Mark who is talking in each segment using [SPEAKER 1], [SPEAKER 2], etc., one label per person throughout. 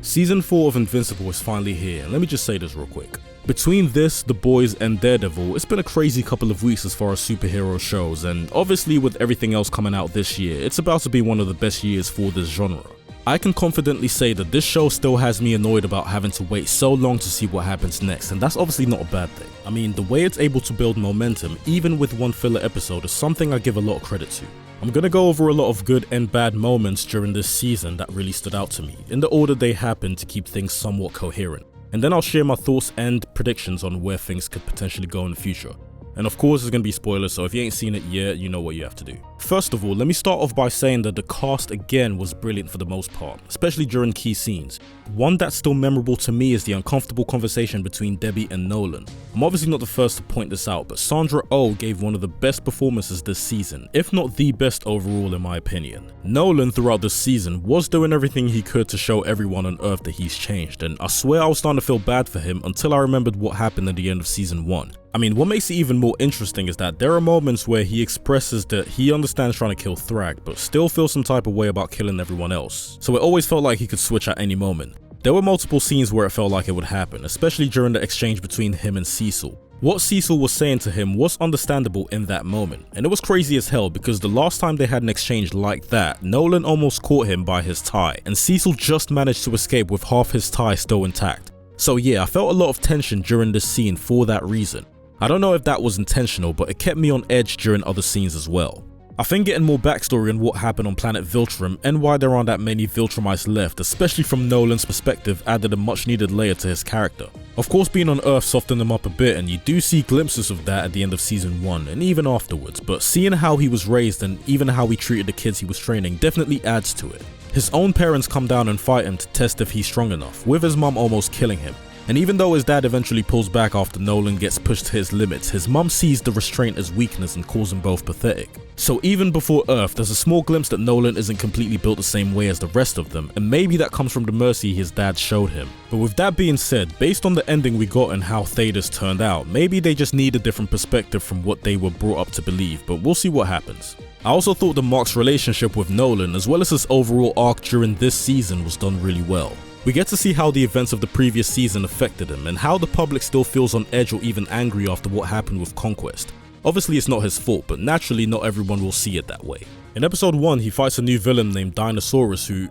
[SPEAKER 1] Season 4 of Invincible is finally here, and let me just say this real quick. Between this, The Boys, and Daredevil, it's been a crazy couple of weeks as far as superhero shows, and obviously with everything else coming out this year, it's about to be one of the best years for this genre. I can confidently say that this show still has me annoyed about having to wait so long to see what happens next, and that's obviously not a bad thing. I mean, the way it's able to build momentum, even with one filler episode, is something I give a lot of credit to. I'm gonna go over a lot of good and bad moments during this season that really stood out to me, in the order they happened to keep things somewhat coherent. And then I'll share my thoughts and predictions on where things could potentially go in the future. And of course, there's gonna be spoilers, so if you ain't seen it yet, you know what you have to do. First of all, let me start off by saying that the cast again was brilliant for the most part, especially during key scenes. One that's still memorable to me is the uncomfortable conversation between Debbie and Nolan. I'm obviously not the first to point this out, but Sandra Oh gave one of the best performances this season, if not the best overall in my opinion. Nolan throughout this season was doing everything he could to show everyone on Earth that he's changed, and I swear I was starting to feel bad for him until I remembered what happened at the end of season 1. I mean, what makes it even more interesting is that there are moments where he expresses that he understands trying to kill Thragg, but still feels some type of way about killing everyone else. So it always felt like he could switch at any moment. There were multiple scenes where it felt like it would happen, especially during the exchange between him and Cecil. What Cecil was saying to him was understandable in that moment, and it was crazy as hell because the last time they had an exchange like that, Nolan almost caught him by his tie, and Cecil just managed to escape with half his tie still intact. So yeah, I felt a lot of tension during this scene for that reason. I don't know if that was intentional, but it kept me on edge during other scenes as well. I think getting more backstory on what happened on planet Viltrum and why there aren't that many Viltrumites left, especially from Nolan's perspective, added a much needed layer to his character. Of course, being on Earth softened him up a bit, and you do see glimpses of that at the end of season 1 and even afterwards, but seeing how he was raised and even how he treated the kids he was training definitely adds to it. His own parents come down and fight him to test if he's strong enough, with his mum almost killing him. And even though his dad eventually pulls back after Nolan gets pushed to his limits, his mum sees the restraint as weakness and calls them both pathetic. So even before Earth, there's a small glimpse that Nolan isn't completely built the same way as the rest of them, and maybe that comes from the mercy his dad showed him. But with that being said, based on the ending we got and how Thedas turned out, maybe they just need a different perspective from what they were brought up to believe, but we'll see what happens. I also thought that Mark's relationship with Nolan, as well as his overall arc during this season, was done really well. We get to see how the events of the previous season affected him, and how the public still feels on edge or even angry after what happened with Conquest. Obviously it's not his fault, but naturally not everyone will see it that way. In episode 1, he fights a new villain named Dinosaurus who...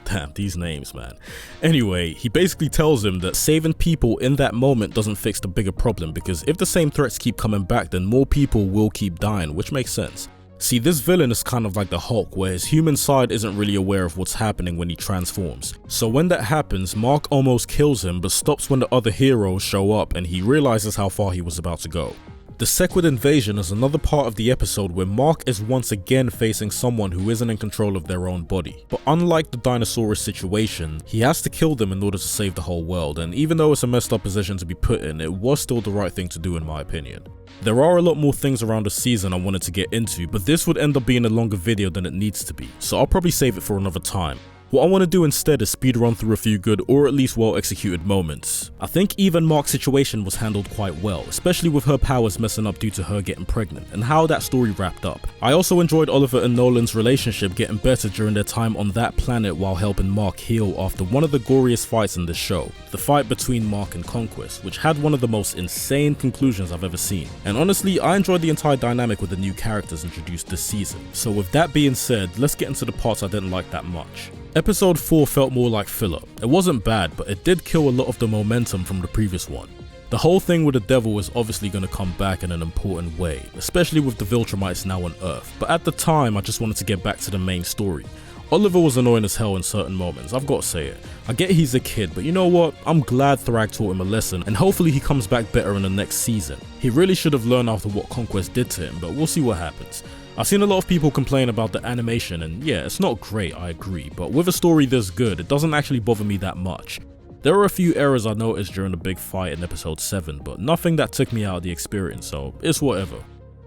[SPEAKER 1] damn, these names, man. Anyway, he basically tells him that saving people in that moment doesn't fix the bigger problem, because if the same threats keep coming back, then more people will keep dying, which makes sense. See, this villain is kind of like the Hulk, where his human side isn't really aware of what's happening when he transforms. So when that happens, Mark almost kills him, but stops when the other heroes show up and he realizes how far he was about to go. The Sequid invasion is another part of the episode where Mark is once again facing someone who isn't in control of their own body. But unlike the Dinosaurus situation, he has to kill them in order to save the whole world, and even though it's a messed up position to be put in, it was still the right thing to do in my opinion. There are a lot more things around the season I wanted to get into, but this would end up being a longer video than it needs to be, so I'll probably save it for another time. What I want to do instead is speedrun through a few good or at least well executed moments. I think even Mark's situation was handled quite well, especially with her powers messing up due to her getting pregnant, and how that story wrapped up. I also enjoyed Oliver and Nolan's relationship getting better during their time on that planet while helping Mark heal after one of the goriest fights in this show, the fight between Mark and Conquest, which had one of the most insane conclusions I've ever seen. And honestly, I enjoyed the entire dynamic with the new characters introduced this season. So with that being said, let's get into the parts I didn't like that much. Episode 4 felt more like filler. It wasn't bad, but it did kill a lot of the momentum from the previous one. The whole thing with the devil is obviously going to come back in an important way, especially with the Viltrumites now on Earth, but at the time I just wanted to get back to the main story. Oliver was annoying as hell in certain moments, I've got to say it. I get he's a kid, but you know what, I'm glad Thragg taught him a lesson, and hopefully he comes back better in the next season. He really should have learned after what Conquest did to him, but we'll see what happens. I've seen a lot of people complain about the animation, and yeah, it's not great, I agree, but with a story this good, it doesn't actually bother me that much. There were a few errors I noticed during the big fight in episode 7, but nothing that took me out of the experience, so it's whatever.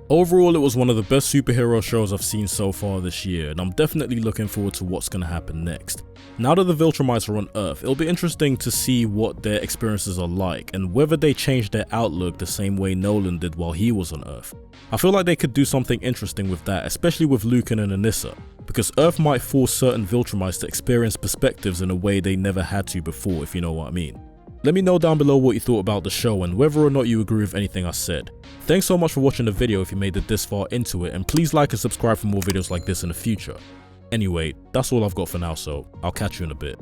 [SPEAKER 1] Overall, it was one of the best superhero shows I've seen so far this year, and I'm definitely looking forward to what's going to happen next. Now that the Viltrumites are on Earth, it'll be interesting to see what their experiences are like, and whether they change their outlook the same way Nolan did while he was on Earth. I feel like they could do something interesting with that, especially with Lucan and Anissa, because Earth might force certain Viltrumites to experience perspectives in a way they never had to before, if you know what I mean. Let me know down below what you thought about the show and whether or not you agree with anything I said. Thanks so much for watching the video if you made it this far into it, and please like and subscribe for more videos like this in the future. Anyway, that's all I've got for now, so I'll catch you in a bit.